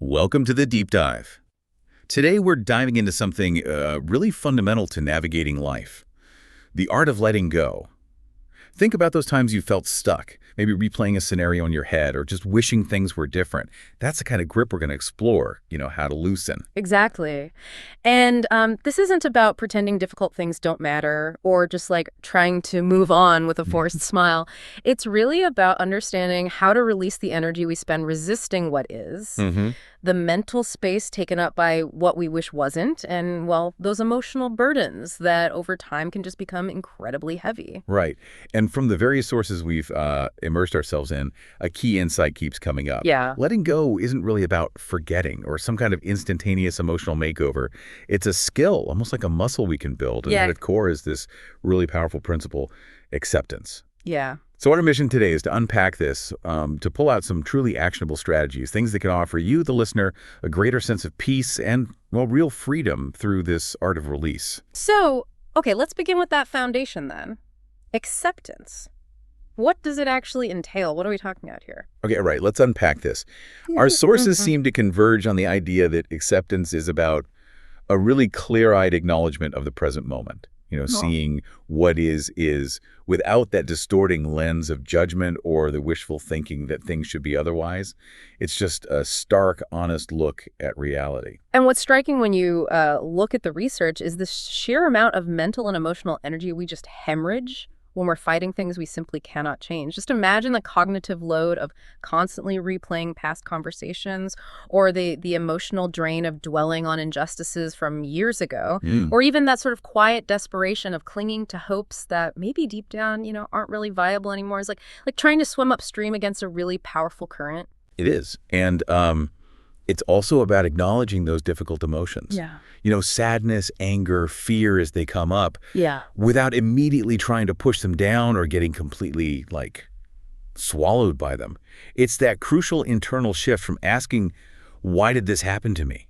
Welcome to the Deep Dive. Today we're diving into something really fundamental to navigating life, the art of letting go. Think about those times you felt stuck, maybe replaying a scenario in your head or just wishing things were different. That's the kind of grip we're going to explore, how to loosen. Exactly. And this isn't about pretending difficult things don't matter or just like trying to move on with a forced smile. It's really about understanding how to release the energy we spend resisting what is, Mm-hmm. the mental space taken up by what we wish wasn't, and, well, those emotional burdens that over time can just become incredibly heavy. Right. And from the various sources we've immersed ourselves in, a key insight keeps coming up. Yeah. Letting go isn't really about forgetting or some kind of instantaneous emotional makeover. It's a skill, almost like a muscle we can build. And Yeah. at its core is this really powerful principle, acceptance. Yeah. So our mission today is to unpack this, to pull out some truly actionable strategies, things that can offer you, the listener, a greater sense of peace and, well, real freedom through this art of release. So, okay, let's begin with that foundation then. Acceptance. What does it actually entail? What are we talking about here? Okay, all right, let's unpack this. Our sources seem to converge on the idea that acceptance is about a really clear-eyed acknowledgement of the present moment. Seeing what is without that distorting lens of judgment or the wishful thinking that things should be otherwise. It's just a stark, honest look at reality. And what's striking when you look at the research is the sheer amount of mental and emotional energy we just hemorrhage when we're fighting things we simply cannot change. Just imagine the cognitive load of constantly replaying past conversations, or the emotional drain of dwelling on injustices from years ago, or even that sort of quiet desperation of clinging to hopes that maybe deep down, aren't really viable anymore. It's like trying to swim upstream against a really powerful current. It is. And it's also about acknowledging those difficult emotions. Yeah. Sadness, anger, fear as they come up, Yeah. without immediately trying to push them down or getting completely, swallowed by them. It's that crucial internal shift from asking, why did this happen to me?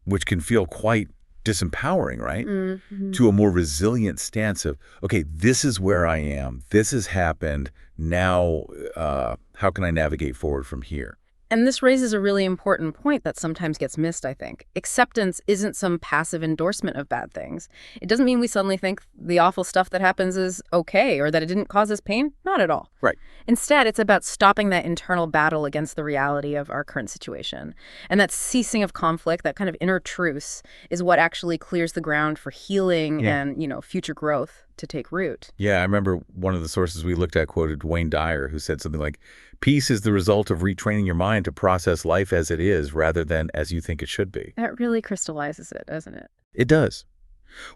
Which can feel quite disempowering, right? Mm-hmm. To a more resilient stance of, okay, this is where I am. This has happened. Now, how can I navigate forward from here? And this raises a really important point that sometimes gets missed, I think. Acceptance isn't some passive endorsement of bad things. It doesn't mean we suddenly think the awful stuff that happens is okay or that it didn't cause us pain. Not at all. Right. Instead, it's about stopping that internal battle against the reality of our current situation. And that ceasing of conflict, that kind of inner truce, is what actually clears the ground for healing and, future growth to take root. Yeah, I remember one of the sources we looked at quoted Wayne Dyer, who said something like, peace is the result of retraining your mind to process life as it is rather than as you think it should be. That really crystallizes it, doesn't it? It does.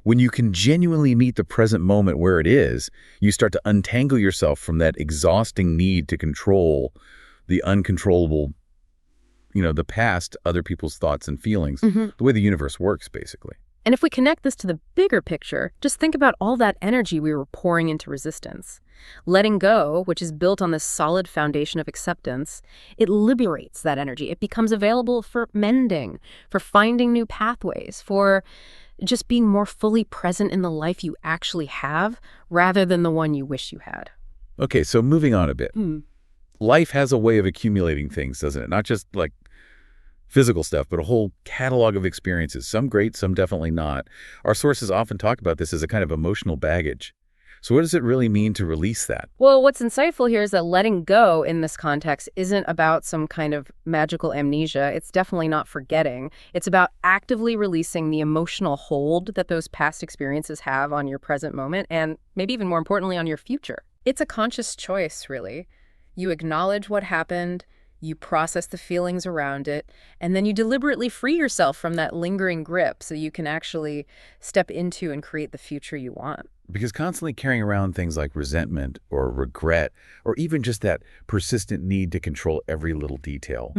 When you can genuinely meet the present moment where it is, you start to untangle yourself from that exhausting need to control the uncontrollable, the past, other people's thoughts and feelings, the way the universe works, basically. And if we connect this to the bigger picture, just think about all that energy we were pouring into resistance. Letting go, which is built on this solid foundation of acceptance, it liberates that energy. It becomes available for mending, for finding new pathways, for just being more fully present in the life you actually have rather than the one you wish you had. Okay, so moving on a bit. Life has a way of accumulating things, doesn't it? Not just physical stuff, but a whole catalog of experiences, some great, some definitely not. Our sources often talk about this as a kind of emotional baggage. So what does it really mean to release that? Well, what's insightful here is that letting go in this context isn't about some kind of magical amnesia. It's definitely not forgetting. It's about actively releasing the emotional hold that those past experiences have on your present moment and maybe even more importantly on your future. It's a conscious choice, really. You acknowledge what happened, you process the feelings around it, and then you deliberately free yourself from that lingering grip so you can actually step into and create the future you want. Because constantly carrying around things like resentment or regret, or even just that persistent need to control every little detail,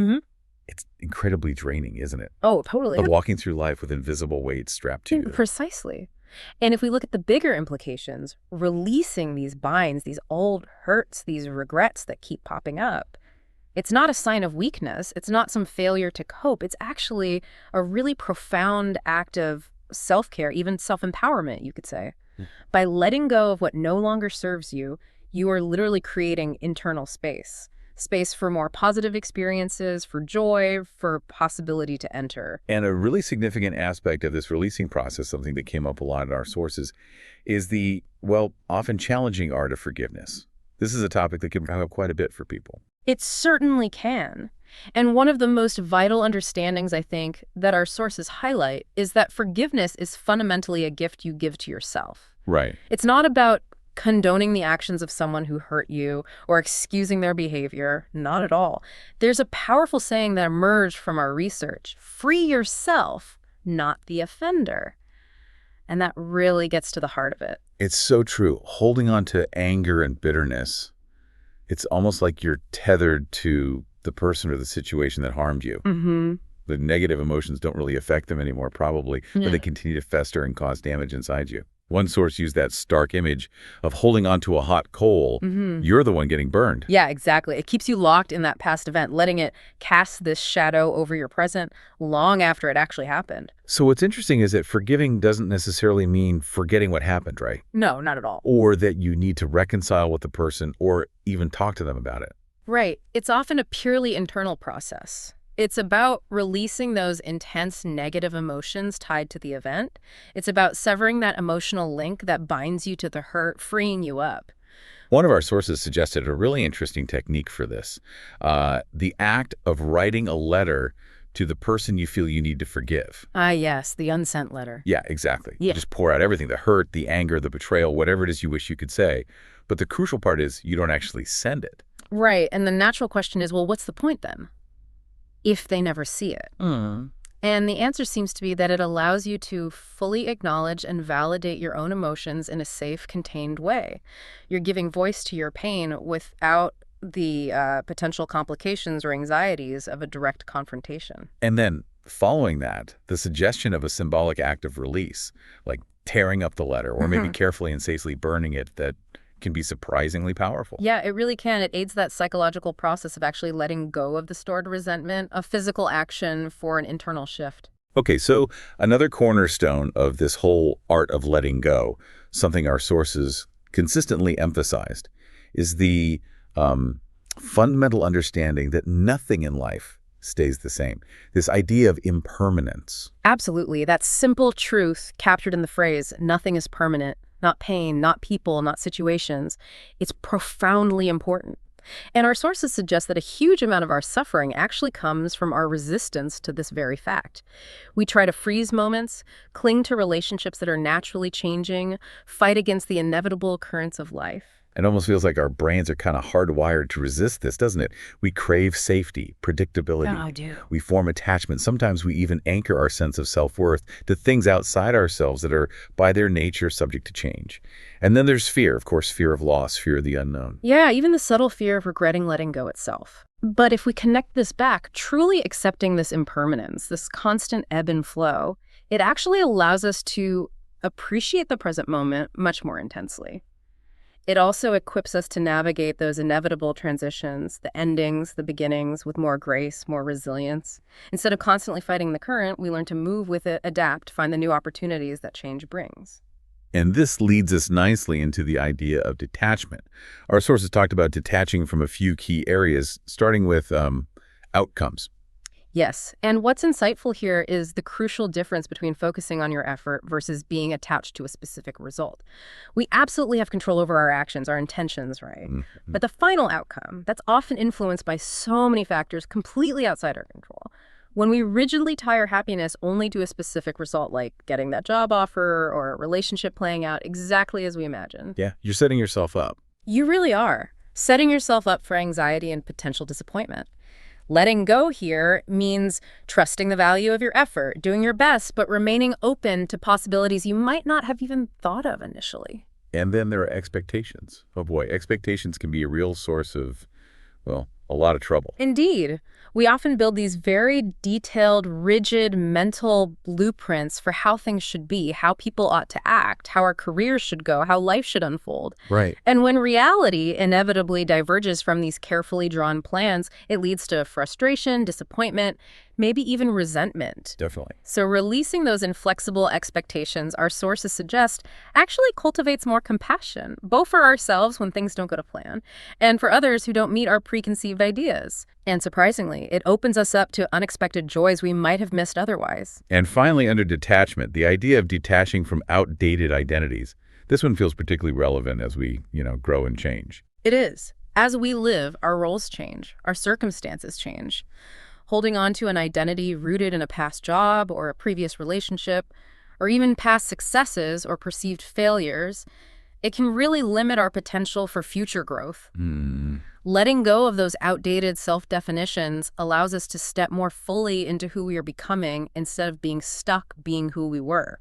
it's incredibly draining, isn't it? Oh, totally. Of walking through life with invisible weights strapped to you. Precisely. And if we look at the bigger implications, releasing these binds, these old hurts, these regrets that keep popping up, it's not a sign of weakness. It's not some failure to cope. It's actually a really profound act of self-care, even self-empowerment, you could say. By letting go of what no longer serves you, you are literally creating internal space. Space for more positive experiences, for joy, for possibility to enter. And a really significant aspect of this releasing process, something that came up a lot in our sources, is the, well, often challenging art of forgiveness. This is a topic that can come up quite a bit for people. It certainly can. And one of the most vital understandings, I think, that our sources highlight is that forgiveness is fundamentally a gift you give to yourself. Right. It's not about condoning the actions of someone who hurt you or excusing their behavior. Not at all. There's a powerful saying that emerged from our research: free yourself, not the offender. And that really gets to the heart of it. It's so true. Holding on to anger and bitterness, it's almost like you're tethered to the person or the situation that harmed you. Mm-hmm. The negative emotions don't really affect them anymore, probably, but they continue to fester and cause damage inside you. One source used that stark image of holding onto a hot coal. You're the one getting burned. Yeah, exactly. It keeps you locked in that past event, letting it cast this shadow over your present long after it actually happened. So what's interesting is that forgiving doesn't necessarily mean forgetting what happened, right? No, not at all. Or that you need to reconcile with the person or even talk to them about it. Right. It's often a purely internal process. It's about releasing those intense negative emotions tied to the event. It's about severing that emotional link that binds you to the hurt, freeing you up. One of our sources suggested a really interesting technique for this. The act of writing a letter to the person you feel you need to forgive. Ah, yes, the unsent letter. Yeah, exactly. Yeah. You just pour out everything, the hurt, the anger, the betrayal, whatever it is you wish you could say. But the crucial part is you don't actually send it. Right, and the natural question is, well, what's the point then, if they never see it? And the answer seems to be that it allows you to fully acknowledge and validate your own emotions in a safe, contained way. You're giving voice to your pain without the potential complications or anxieties of a direct confrontation. And then, following that, the suggestion of a symbolic act of release, like tearing up the letter or maybe carefully and safely burning it, that can be surprisingly powerful. Yeah, it really can. It aids that psychological process of actually letting go of the stored resentment, a physical action for an internal shift. Okay, so another cornerstone of this whole art of letting go, something our sources consistently emphasized, is the fundamental understanding that nothing in life stays the same. This idea of impermanence. Absolutely. That simple truth captured in the phrase, nothing is permanent, not pain, not people, not situations. It's profoundly important. And our sources suggest that a huge amount of our suffering actually comes from our resistance to this very fact. We try to freeze moments, cling to relationships that are naturally changing, fight against the inevitable currents of life. It almost feels like our brains are kind of hardwired to resist this, doesn't it? We crave safety, predictability. Oh, I do. We form attachment. Sometimes we even anchor our sense of self-worth to things outside ourselves that are, by their nature, subject to change. And then there's fear, of course, fear of loss, fear of the unknown. Yeah, even the subtle fear of regretting letting go itself. But if we connect this back, truly accepting this impermanence, this constant ebb and flow, it actually allows us to appreciate the present moment much more intensely. It also equips us to navigate those inevitable transitions, the endings, the beginnings, with more grace, more resilience. Instead of constantly fighting the current, we learn to move with it, adapt, find the new opportunities that change brings. And this leads us nicely into the idea of detachment. Our sources talked about detaching from a few key areas, starting with outcomes. Yes, and what's insightful here is the crucial difference between focusing on your effort versus being attached to a specific result. We absolutely have control over our actions, our intentions, right? But the final outcome, that's often influenced by so many factors completely outside our control. When we rigidly tie our happiness only to a specific result, like getting that job offer or a relationship playing out exactly as we imagined. Yeah, you're setting yourself up. You really are. Setting yourself up for anxiety and potential disappointment. Letting go here means trusting the value of your effort, doing your best, but remaining open to possibilities you might not have even thought of initially. And then there are expectations. Oh boy, expectations can be a real source of, well, a lot of trouble. Indeed. We often build these very detailed, rigid mental blueprints for how things should be, how people ought to act, how our careers should go, how life should unfold. Right. And when reality inevitably diverges from these carefully drawn plans, it leads to frustration, disappointment, maybe even resentment. Definitely. So releasing those inflexible expectations, our sources suggest, actually cultivates more compassion, both for ourselves when things don't go to plan, and for others who don't meet our preconceived ideas. And surprisingly, it opens us up to unexpected joys we might have missed otherwise. And finally, under detachment, the idea of detaching from outdated identities. This one feels particularly relevant as we, grow and change. It is. As we live, our roles change, our circumstances change. Holding on to an identity rooted in a past job or a previous relationship, or even past successes or perceived failures, it can really limit our potential for future growth. Letting go of those outdated self-definitions allows us to step more fully into who we are becoming instead of being stuck being who we were.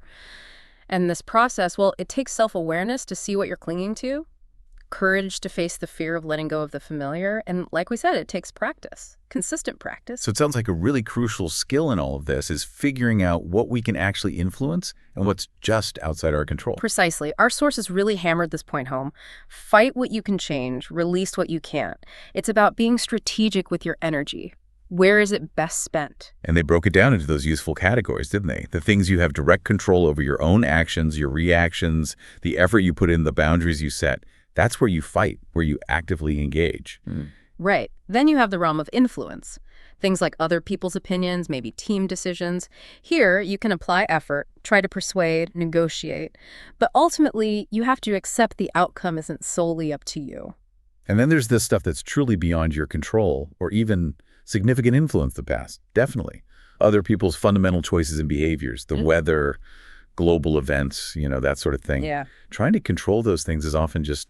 And this process, well, it takes self-awareness to see what you're clinging to, courage to face the fear of letting go of the familiar, and like we said, it takes practice, consistent practice. So it sounds like a really crucial skill in all of this is figuring out what we can actually influence and what's just outside our control. Precisely. Our sources really hammered this point home. Fight what you can change, release what you can't. It's about being strategic with your energy. Where is it best spent? And they broke it down into those useful categories, didn't they? The things you have direct control over, your own actions, your reactions, the effort you put in, the boundaries you set. That's where you fight, where you actively engage. Right. Then you have the realm of influence. Things like other people's opinions, maybe team decisions. Here, you can apply effort, try to persuade, negotiate. But ultimately, you have to accept the outcome isn't solely up to you. And then there's this stuff that's truly beyond your control or even significant influence the past. Definitely. Other people's fundamental choices and behaviors, the weather, global events, that sort of thing. Yeah. Trying to control those things is often just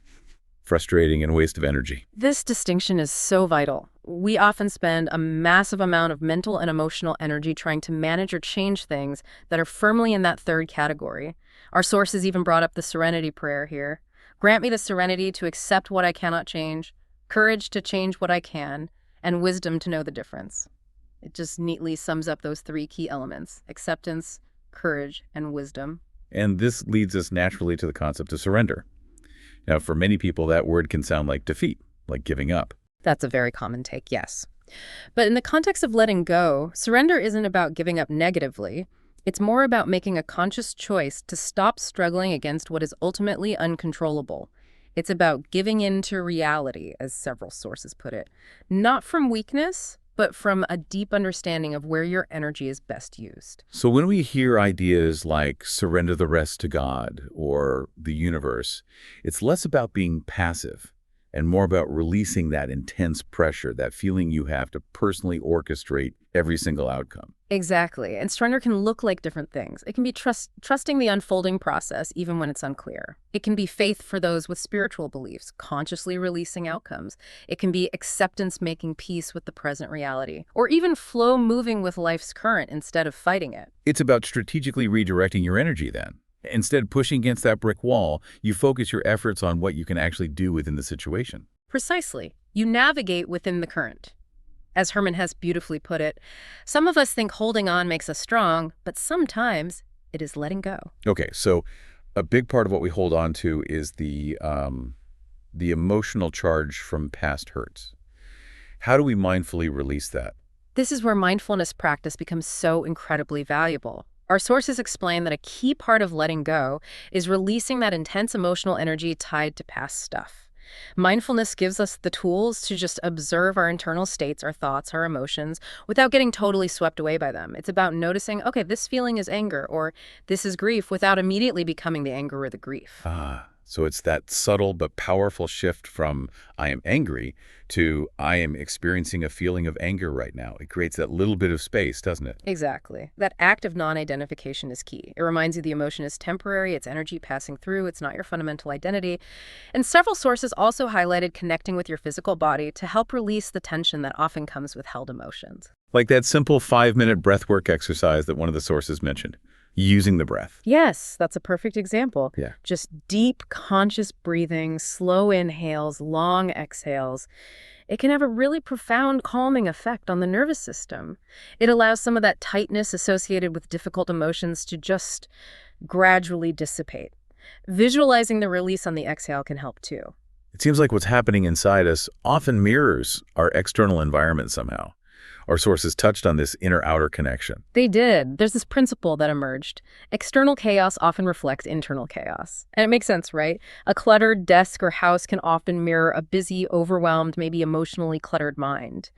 frustrating and a waste of energy. This distinction is so vital. We often spend a massive amount of mental and emotional energy trying to manage or change things that are firmly in that third category. Our sources even brought up the serenity prayer here. Grant me the serenity to accept what I cannot change, courage to change what I can, and wisdom to know the difference. It just neatly sums up those three key elements: acceptance, courage, and wisdom. And this leads us naturally to the concept of surrender. Now, for many people, that word can sound like defeat, like giving up. That's a very common take, yes. But in the context of letting go, surrender isn't about giving up negatively. It's more about making a conscious choice to stop struggling against what is ultimately uncontrollable. It's about giving in to reality, as several sources put it. Not from weakness, but from a deep understanding of where your energy is best used. So when we hear ideas like surrender the rest to God or the universe, it's less about being passive and more about releasing that intense pressure, that feeling you have to personally orchestrate every single outcome. Exactly. And surrender can look like different things. It can be trusting the unfolding process, even when it's unclear. It can be faith for those with spiritual beliefs, consciously releasing outcomes. It can be acceptance, making peace with the present reality, or even flow moving with life's current instead of fighting it. It's about strategically redirecting your energy then. Instead of pushing against that brick wall, you focus your efforts on what you can actually do within the situation. Precisely. You navigate within the current. As Herman Hesse beautifully put it, some of us think holding on makes us strong, but sometimes it is letting go. Okay, so a big part of what we hold on to is the emotional charge from past hurts. How do we mindfully release that? This is where mindfulness practice becomes so incredibly valuable. Our sources explain that a key part of letting go is releasing that intense emotional energy tied to past stuff. Mindfulness gives us the tools to just observe our internal states, our thoughts, our emotions, without getting totally swept away by them. It's about noticing, okay, this feeling is anger, or this is grief, without immediately becoming the anger or the grief. So it's that subtle but powerful shift from I am angry to I am experiencing a feeling of anger right now. It creates that little bit of space, doesn't it? Exactly. That act of non-identification is key. It reminds you the emotion is temporary, it's energy passing through, it's not your fundamental identity. And several sources also highlighted connecting with your physical body to help release the tension that often comes with held emotions. Like that simple 5-minute breathwork exercise that one of the sources mentioned. Using the breath. Yes, that's a perfect example. Yeah. Just deep, conscious breathing, slow inhales, long exhales. it can have a really profound calming effect on the nervous system. It allows some of that tightness associated with difficult emotions to just gradually dissipate. Visualizing the release on the exhale can help too. It seems like what's happening inside us often mirrors our external environment somehow. Our sources touched on this inner-outer connection. They did. There's this principle that emerged. External chaos often reflects internal chaos. And it makes sense, right? A cluttered desk or house can often mirror a busy, overwhelmed, maybe emotionally cluttered mind.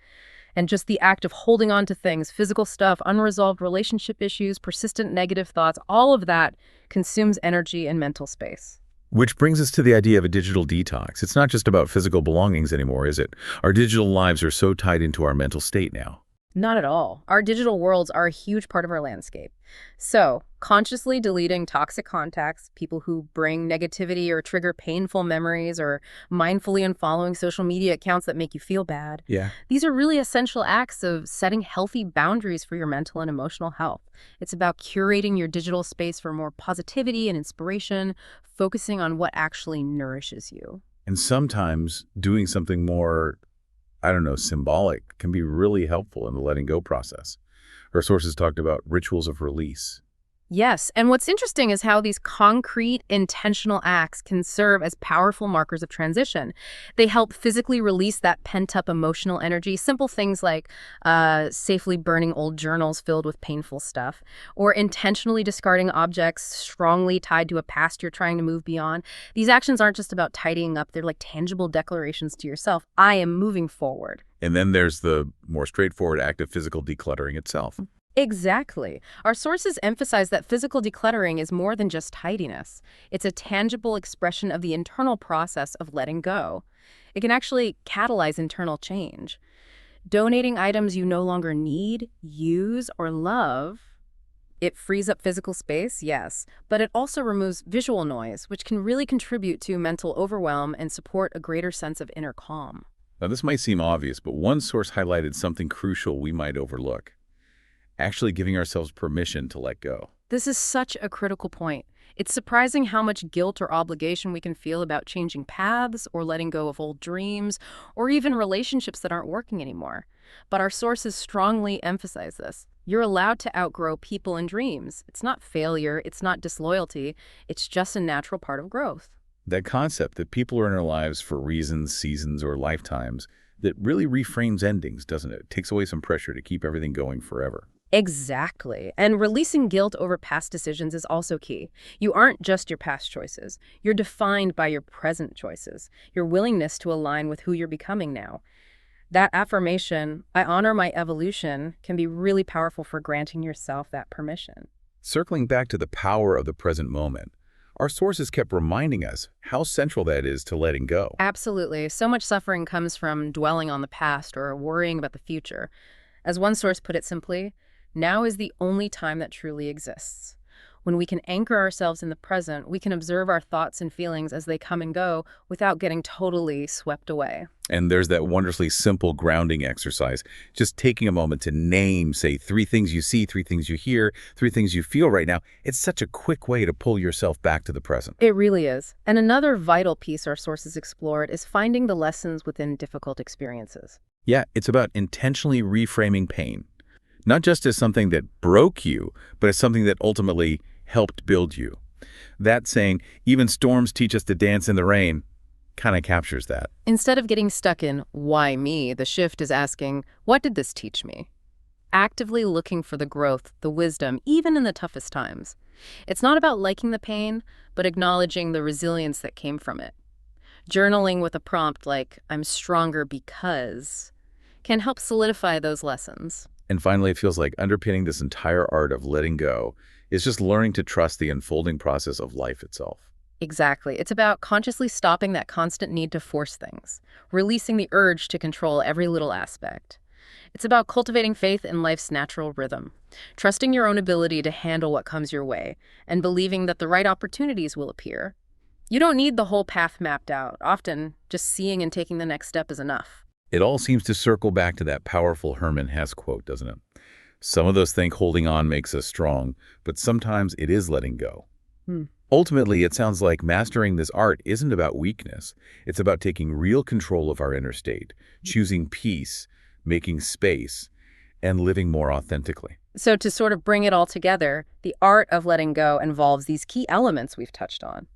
And just the act of holding on to things, physical stuff, unresolved relationship issues, persistent negative thoughts, all of that consumes energy and mental space. Which brings us to the idea of a digital detox. It's not just about physical belongings anymore, is it? Our digital lives are so tied into our mental state now. Not at all. Our digital worlds are a huge part of our landscape. So, consciously deleting toxic contacts, people who bring negativity or trigger painful memories, or mindfully unfollowing social media accounts that make you feel bad. Yeah. These are really essential acts of setting healthy boundaries for your mental and emotional health. It's about curating your digital space for more positivity and inspiration, focusing on what actually nourishes you. And sometimes doing something more, I don't know, symbolic can be really helpful in the letting go process. Our sources talked about rituals of release. Yes, and what's interesting is how these concrete, intentional acts can serve as powerful markers of transition. They help physically release that pent-up emotional energy. Simple things like safely burning old journals filled with painful stuff, or intentionally discarding objects strongly tied to a past you're trying to move beyond. These actions aren't just about tidying up. They're like tangible declarations to yourself. I am moving forward. And then there's the more straightforward act of physical decluttering itself. Exactly. Our sources emphasize that physical decluttering is more than just tidiness. It's a tangible expression of the internal process of letting go. It can actually catalyze internal change. Donating items you no longer need, use, or love, it frees up physical space, yes, but it also removes visual noise, which can really contribute to mental overwhelm and support a greater sense of inner calm. Now, this might seem obvious, but one source highlighted something crucial we might overlook. Actually giving ourselves permission to let go. This is such a critical point. It's surprising how much guilt or obligation we can feel about changing paths or letting go of old dreams or even relationships that aren't working anymore. But our sources strongly emphasize this. You're allowed to outgrow people and dreams. It's not failure, it's not disloyalty, it's just a natural part of growth. That concept that people are in our lives for reasons, seasons, or lifetimes, that really reframes endings, doesn't it? It takes away some pressure to keep everything going forever. Exactly. And releasing guilt over past decisions is also key. You aren't just your past choices. You're defined by your present choices, your willingness to align with who you're becoming now. That affirmation, I honor my evolution, can be really powerful for granting yourself that permission. Circling back to the power of the present moment, our sources kept reminding us how central that is to letting go. Absolutely. So much suffering comes from dwelling on the past or worrying about the future. As one source put it simply, now is the only time that truly exists. When we can anchor ourselves in the present, we can observe our thoughts and feelings as they come and go without getting totally swept away. And there's that wondrously simple grounding exercise, just taking a moment to name, say, 3 things you see, 3 things you hear, 3 things you feel right now. It's such a quick way to pull yourself back to the present. It really is. And another vital piece our sources explored is finding the lessons within difficult experiences. Yeah, it's about intentionally reframing pain. Not just as something that broke you, but as something that ultimately helped build you. That saying, even storms teach us to dance in the rain, kind of captures that. Instead of getting stuck in, why me, the shift is asking, what did this teach me? Actively looking for the growth, the wisdom, even in the toughest times. It's not about liking the pain, but acknowledging the resilience that came from it. Journaling with a prompt like, I'm stronger because, can help solidify those lessons. And finally, it feels like underpinning this entire art of letting go is just learning to trust the unfolding process of life itself. Exactly. It's about consciously stopping that constant need to force things, releasing the urge to control every little aspect. It's about cultivating faith in life's natural rhythm, trusting your own ability to handle what comes your way, and believing that the right opportunities will appear. You don't need the whole path mapped out. Often, just seeing and taking the next step is enough. It all seems to circle back to that powerful Herman Hesse quote, doesn't it? Some of us think holding on makes us strong, but sometimes it is letting go. Ultimately, it sounds like mastering this art isn't about weakness. It's about taking real control of our inner state, choosing peace, making space, and living more authentically. So to sort of bring it all together, the art of letting go involves these key elements we've touched on.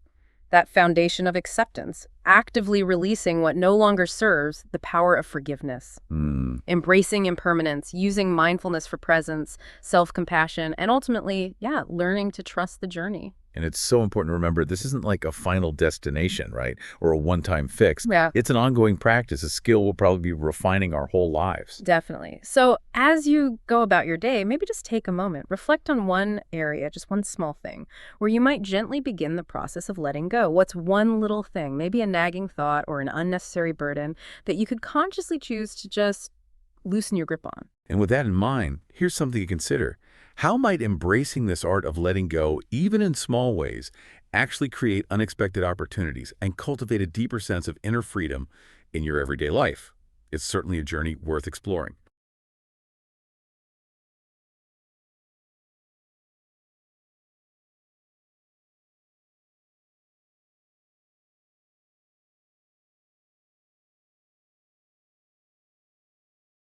That foundation of acceptance, actively releasing what no longer serves, the power of forgiveness, Hmm. embracing impermanence, using mindfulness for presence, self-compassion, and ultimately, learning to trust the journey. And it's so important to remember this isn't like a final destination, right? Or a one-time fix. Yeah. It's an ongoing practice, a skill we'll probably be refining our whole lives. Definitely. So as you go about your day, maybe just take a moment, reflect on one area, just one small thing, where you might gently begin the process of letting go. What's one little thing, maybe a nagging thought or an unnecessary burden that you could consciously choose to just loosen your grip on? And with that in mind, here's something to consider. How might embracing this art of letting go, even in small ways, actually create unexpected opportunities and cultivate a deeper sense of inner freedom in your everyday life? It's certainly a journey worth exploring.